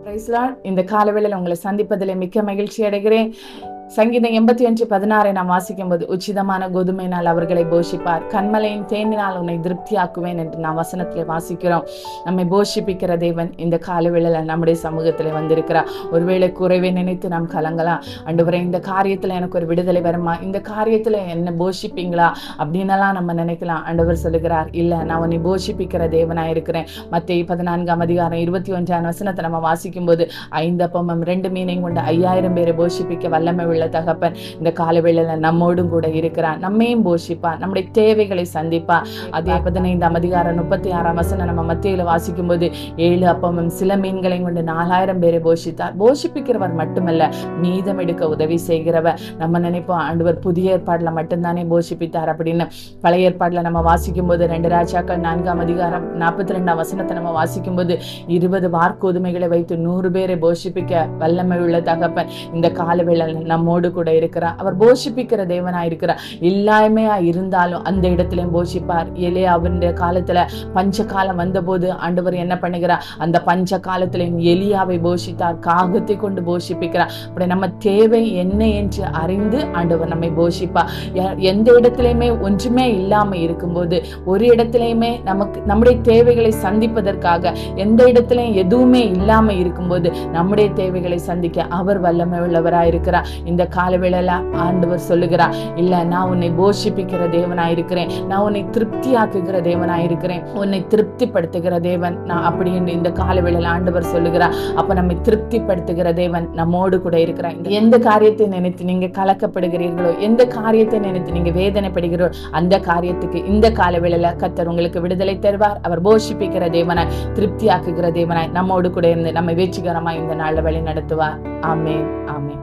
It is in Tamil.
Price Lord. இந்த காலவேளையில் உங்களை சந்திப்பதில் மிக்க மகிழ்ச்சி அடைகிறேன். சங்கீதம் 81:16 நாம் வாசிக்கும் போது, உச்சிதமான கோதுமையினால் அவர்களை போஷிப்பார், கண்மலையின் தேனினால் உன்னை திருப்தியாக்குவேன் என்று நாம் வசனத்தில் வாசிக்கிறோம். நம்மை போஷிப்பிக்கிற தேவன் இந்த காலவேளையில் நம்முடைய சமூகத்தில் வந்திருக்கிறார். ஒருவேளை குறைவை நினைத்து நாம் கலங்கலாம். ஆண்டவரே, இந்த காரியத்தில் எனக்கு ஒரு விடுதலை வருமா, இந்த காரியத்தில் என்ன போஷிப்பீங்களா அப்படின்னலாம் நம்ம நினைக்கலாம். ஆண்டவர் சொல்லுகிறார், இல்லை, நான் உன்னை போஷிப்பிக்கிற தேவனாக இருக்கிறேன். மத்தேயு 14:21 நம்ம வாசிக்கும் போது, 5 அப்பமும் 2 மீனையும் கொண்டு 5000 பேரை போஷிப்பிக்க வல்லமை உள்ள தகப்பன் இந்த காலவேளையில நம்மோடும் கூட இருக்கிறார். நம்மையும் போஷிப்பார், நம்முடைய தேவைகளை சந்திப்பார். அதே 15:36 நம்ம மத்தியில வாசிக்கும் போது, 7 அப்பமும் சில மீன்களையும் கொண்டு 4000 பேரை போஷித்தார். போஷிப்பிக்கிறவர் மட்டுமல்ல, மீதம் எடுக்க உதவி செய்கிறவர். நம்ம நினைப்போம், ஆண்டவர் புதிய ஏற்பாடுல மட்டும்தானே போஷிப்பித்தார் அப்படின்னு. பழைய ஏற்பாடுல நம்ம வாசிக்கும் போது 2 ராஜாக்கள் 4:42 நம்ம வாசிக்கும் போது, 20 வார்கோதுமைகளை வைத்து 100 பேரை போஷிப்பிக்க வல்லமை உள்ள தகப்பன் இந்த காலவேளையில் நம்மோடு கூட இருக்கிறார். அவர் போஷிப்பிக்கிற தேவனாய் இருக்கிறார். இல்லாமையா இருந்தாலும் அந்த இடத்திலையும் போஷிப்பார். எலியாவின் காலத்துல பஞ்ச காலம் வந்த போது ஆண்டவர் என்ன பண்ணுகிறார், அந்த பஞ்ச காலத்திலையும் எலியாவை போஷித்தார், காகத்தை கொண்டு போஷிப்பிக்கிறார். அப்படி நம்ம தேவை என்ன என்று அறிந்து ஆண்டவர் நம்மை போஷிப்பார். எந்த இடத்திலையுமே ஒன்றுமே இல்லாம இருக்கும்போது, ஒரு இடத்திலையுமே நம்முடைய தேவைகளை சந்திப்பதற்காக எந்த இடத்திலையும் எதுவுமே இல்லாம இருக்கும்போது நம்முடைய தேவைகளை சந்திக்க அவர் வல்லமை உள்ளவராய் இருக்கிறார். இந்த காலவேளையில ஆண்டவர் சொல்லுகிறார், இல்ல, நான் உன்னை போஷிப்பிக்கிற தேவனாய் இருக்கிறேன், நான் உன்னை திருப்தியாக்குகிற தேவனாய் இருக்கிறேன், உன்னை திருப்திப்படுத்துகிற தேவன் நான் அப்படி என்று இந்த காலவேளையில ஆண்டவர் சொல்லுகிறார். அப்ப நம்மை திருப்திப்படுத்துகிற தேவன் நம்மோடு கூட இருக்கிறார். எந்த காரியத்தை நினைத்து நீங்க கலக்கப்படுகிறீர்களோ, எந்த காரியத்தை நினைத்து நீங்க வேதனைப்படுகிறீர்களோ, அந்த காரியத்துக்கு இந்த காலவேளையில கர்த்தர் உங்களுக்கு விடுதலை தருவார். அவர் போஷிப்பிக்கிற தேவனாய், திருப்தியாக்குகிற தேவனாய் நம்மோடு கூட இருந்து நம்மை வெற்றிகரமாய் இந்த நாளை வழி நடத்துவார். ஆமென், ஆமென்.